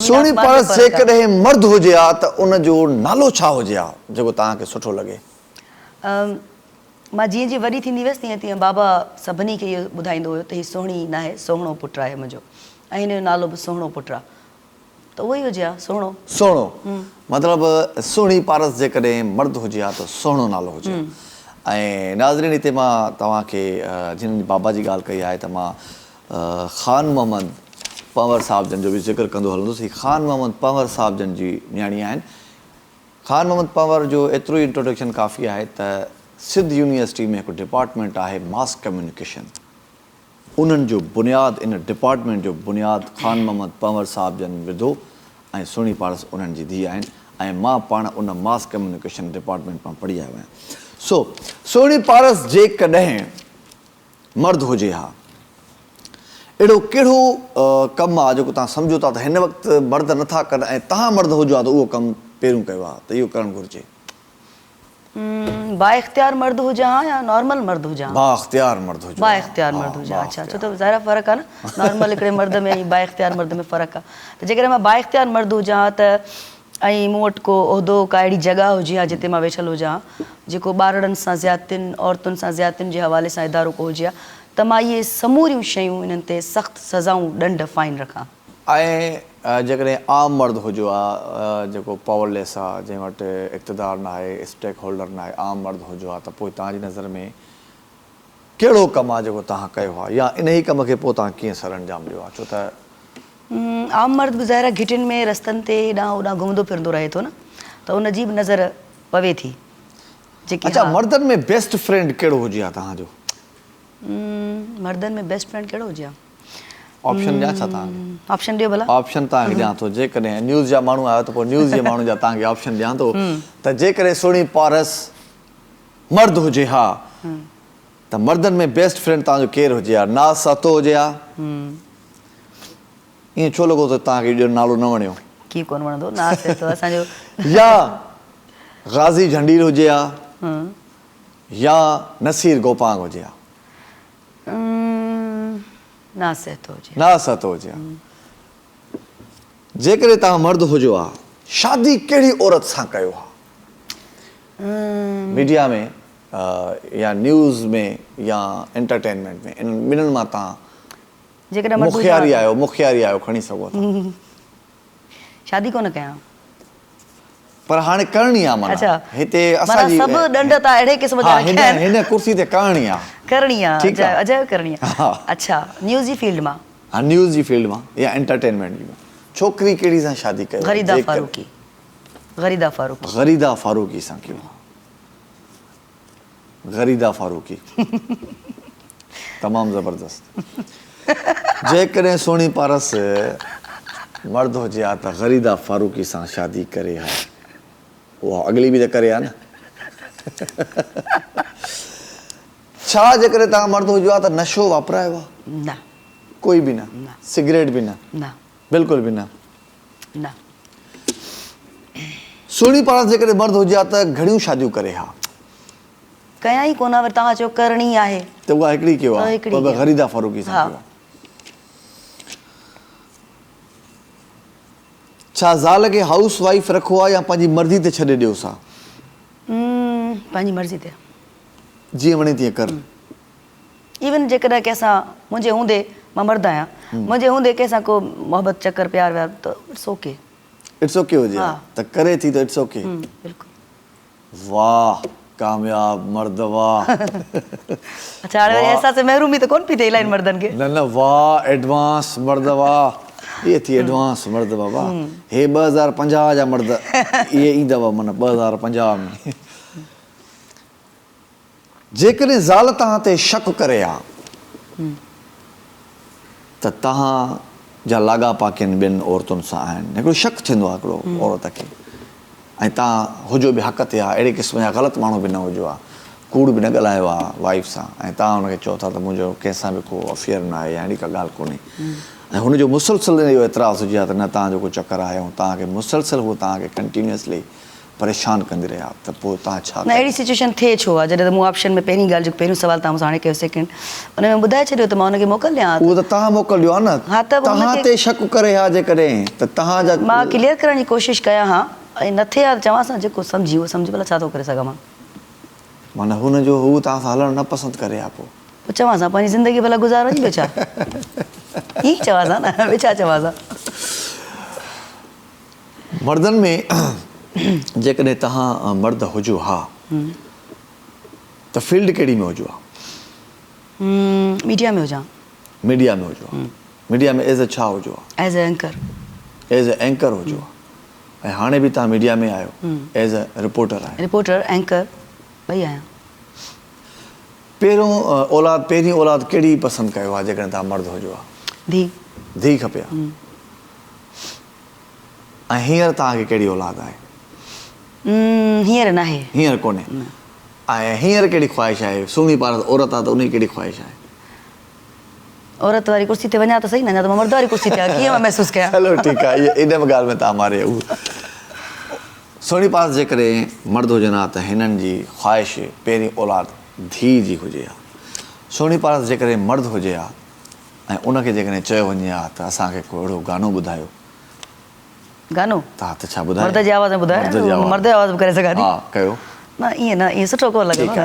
Sony पारस जेकॾहिं मर्द हुजे हा त उन जो नालो छा हुजे हा जेको तव्हांखे सुठो लॻे? मां जीअं जीअं वॾी थींदी वियसि तीअं तीअं बाबा सभिनी खे इहो ॿुधाईंदो हुयो त हीअ सुहिणी न आहे, सुहिणो पुटु आहे मुंहिंजो, ऐं हिन जो नालो बि सुहिणो पुटु आहे, त उहो ई हुजे हा, सुहिणो। सुहिणो मतिलबु सोनी पारस जेकॾहिं मर्द हुजे हा त सुहिणो नालो हुजे हा। ऐं नाज़रीन, हिते मां तव्हांखे जिन बाबा जी ॻाल्हि कई आहे त मां ख़ान मोहम्मद पंवर साहिब जन जो बि ज़िक्र कंदो हलंदुसि। हीअ ख़ान मोहम्मद पंवर साहिब जन जी न्याणी आहिनि। ख़ान मोहम्मद पंवर जो एतिरो ई इंट्रोडक्शन काफ़ी आहे त सिंध यूनिवर्सिटी में हिकु डिपार्टमेंट आहे मास कम्युनिकेशन, उन्हनि जो बुनियादु, इन डिपार्टमेंट जो बुनियादु ख़ान मोहम्मद पंवर साहिब जन विधो ऐं सोनी पारस उन्हनि जी धीउ आहिनि ऐं मां पाण उन मास कम्युनिकेशन डिपार्टमेंट मां पढ़ी आयो आहियां। सोनी पारस जेकॾहिं मर्द हुजे हा, अहिड़ो कहिड़ो कमु आहे जेको तव्हां सम्झो था त हिन वक़्तु मर्द नथा कनि ऐं तव्हां मर्द हुजो हा त उहो कमु पहिरियों कयो आहे त इहो करणु घुरिजे? बाइख्तियार मर्द हुजां हा या नॉर्मल मर्द हुजां? बाइख्तियार मर्द हुजे। बाइख्तियार मर्द हुजां, अच्छा, छो त ज़ाहिर फ़र्क़ु आहे न, नॉर्मल हिकिड़े मर्द में ऐं बाइख्तियार मर्द में फ़र्क़ु आहे। त जेकॾहिं मां बाइख्तियार मर्द हुजां हा त ऐं मूं वटि को उहिदो, का अहिड़ी जॻह हुजे हा जिते मां वेठल हुजां हा जेको ॿारड़नि सां ज़्यादतियुनि, औरतुनि सां ज़्यादतियुनि जे हवाले सां इदारो को हुजे हा, त मां इहे समूरियूं शयूं इन्हनि ते सख़्तु सज़ाऊं, ॾंड, फाइन रखां। ऐं जेकॾहिं आम मर्द हुजो आहे जेको पावरलेस आहे, जंहिं वटि इक़्तिदार न आहे, स्टेक होल्डर न आहे, आम मर्द हुजो आहे, त पोइ तव्हांजी नज़र में कहिड़ो कमु आहे जेको तव्हां कयो आहे या इन ई कम खे पोइ तव्हां कीअं सर अंजाम ॾियो आहे? छो त आम मर्द बि ज़ाहिर घिटियुनि में रस्तनि ते हेॾां होॾां घुमंदो फिरंदो रहे थो न, त उनजी बि नज़र पवे थी जेकी। अच्छा, मर्दनि में बेस्ट फ्रेंड कहिड़ो हुजे हा तव्हांजो? मर्दनि में बेस्ट फ्रेंड कहिड़ो हुजे हा? ऑप्शन ॾियां छा तव्हांखे? ऑप्शन ॾियो भला। ऑप्शन तव्हांखे ॾियां थो। जेकॾहिं न्यूज़ जा माण्हू आहियो त पोइ न्यूज़ जे माण्हू जा तव्हांखे ऑप्शन ॾियां थो त जेकॾहिं सोनी पारस मर्द हुजे हा त मर्दनि में बेस्ट फ्रेंड तव्हांजो केरु हुजे हा? नाज़ सातो हुजे हा? ईअं छो लॻो त तव्हांखे ॼो नालो न वणियो? की कोन वणंदो, नाज़ सातो असांजो। या ग़ाज़ी झंडीर हुजे हा या नसीर गोपांग हुजे हा? नाज़ सातो हुजे। नाज़ सातो हुजे हा। जेकॾहिं तव्हां मर्द हुजो हा, शादी कहिड़ी औरत सां कयो हा? मीडिया में या न्यूज़ में या एंटरटेनमेंट में, इन ॿिन्हिनि मां तव्हां मुखियारी आहियो, खणी सघो था। शादी कोन कयां पर हाणे करणी आहे, माना हिते असांजी सभु ॾंड था अहिड़े क़िस्म जा रखिया आहिनि। हिन कुर्सी ते करणी आहे, अजय करणी आहे। अच्छा, न्यूज़ जी फील्ड मां? हा, न्यूज़ जी फील्ड मां या एंटरटेनमेंट जी मां। छोकिरी कहिड़ी सां शादी कयो? ग़रीदा फारूकी। ग़रीदा फारूकी। ग़रीदा फारूकी सां कयो? ग़रीदा फारूकी तमामु ज़बरदस्त। जेकॾहिं सोनी पारस मर्द हुजे हा त ग़रीदा फारूकी सां शादी करे हा, उहा अॻिली बि त करे हा न। छा जेकॾहिं तव्हां मर्द हुजो हा त नशो वापरायो आहे? न, कोई बि न? सिगरेट बि न? न, बिल्कुलु बि न? न। सोनी पारस जेकॾहिं मर्द हुजे हा त घणियूं शादियूं करे हा? कयां ई कोन, वरी तव्हां चयो करणी आहे त उहा हिकिड़ी कयो आहे, ग़रीदा फारूकी सां कयो आहे। छा ज़ाल खे हाउस वाइफ रखो आहे या पंहिंजी मर्ज़ी ते छॾे ॾियोसि हा? पंहिंजी मर्ज़ी ते, जीअं वणे तीअं कर। इवन जेकॾहिं कंहिंसां मुंहिंजे हूंदे, मां मर्द आहियां, मुंहिंजे हूंदे कंहिंसां को मोहबत चकर प्यार व्यार त इट्स ओके। इट्स ओके हुजे त करे थी त इट्स ओके। बिल्कुलु। वाह, कामयाब मर्द, वाह। अच्छा, हाणे अहसास महिरूमी त कोन पई थिए इलाही मर्दनि खे? न न, वाह, एडवांस मर्द, वाह। इहे थी एडवांस मर्द बाबा। हे 2050 जा मर्द इहे ईंदव, माना 2050 में। जेकॾहिं ज़ाल तव्हां ते शक करे हा त तव्हां जा लाॻापा किन ॿियनि औरतुनि सां आहिनि, हिकिड़ो शक थींदो आहे हिकिड़ो औरत खे, ऐं तव्हां हुजो बि हक़ ते हा, अहिड़े क़िस्म जा ग़लति माण्हू बि न हुजो हा, कूड़ बि न ॻाल्हायो आहे वाइफ सां, ऐं तव्हां हुनखे चओ था त मुंहिंजो कंहिंसां बि को अफेयर न आहे या अहिड़ी का ॻाल्हि कोन्हे, ऐं हुनजो मुसलसिल इहो एतिराज़ु हुजे हा त न तव्हांजो को चकर आहे, ऐं तव्हांखे मुसलसिल उहो तव्हांखे कंटिन्यूअसली परेशान कंदी रहिया त पोइ तव्हां छा न अहिड़ी सिचुएशन थिए छो आहे जॾहिं त मूं ऑप्शन में पहिरीं ॻाल्हि जेको पहिरियों सुवाल तव्हां मूंसां हाणे कयो सेकेंड उन में ॿुधाए छॾियो त मां हुनखे मोकल ॾियां उहो त तव्हां मोकिलियो आहे न हा, त तव्हां हुनखे- ते शक करे हा जेकॾहिं त तव्हांजा मां क्लियर करण जी कोशिशि कयां हा ऐं न थिए हा त चवांसि न जेको सम्झी उहो सम्झी भला छा थो करे सघां मां माना हुनजो हू तव्हां सां हलणु न पसंदि करे हा पोइ पोइ चवांसि हा पंहिंजी ज़िंदगी भला गुज़ारो ॿियो छा ईअं ई चवांसि हा न ॿियो छा चवांसि हा मर्दनि में जेकॾहिं तव्हां मर्द हुजो हा त फील्ड कहिड़ी में हुजो हा मीडिया में हुजां मीडिया में हुजो हा मीडिया में एज़ अ छा हुजो हा as a anchor as a anchor हुजो हा ऐं हाणे बि तव्हां मीडिया में आहियो एज़ अ रिपोर्टर आहियो रिपोर्टर एंकर ॿई आहियां पहिरीं औलाद कहिड़ी पसंदि कयो आहे जेकॾहिं तव्हां मर्द हुजो हा धी धीउ खपे हा ऐं हींअर तव्हांखे कहिड़ी औलाद आहे हींअर न आहे हींअर कोन्हे ऐं हींअर कहिड़ी ख़्वाहिश आहे सुहिणी पारस औरत आहे त उनजी कहिड़ी ख़्वाहिश आहे औरत वारी कुर्सी ते वञा त सही न अञा त मां मर्द वारी कुर्सी ते आहियां कीअं मां महसूसु कयां हलो ठीकु आहे इन ॻाल्हि में तव्हां मारे हू सुहिणी पारस जेकॾहिं मर्द हुजनि हा त हिननि जी ख़्वाहिश पहिरीं औलाद धीउ जी हुजे हा सुहिणी पारस जेकॾहिं मर्द हुजे हा ऐं उनखे जेकॾहिं चयो वञे हा त असांखे को अहिड़ो गानो ॿुधायो गानो तव्हां त छा ॿुधायो मर्द जी आवाज़ में ॿुधायो मर्द जी आवाज़ में करे सघां थी हा कयो न ईअं न ईअं सुठो कोन लॻंदो न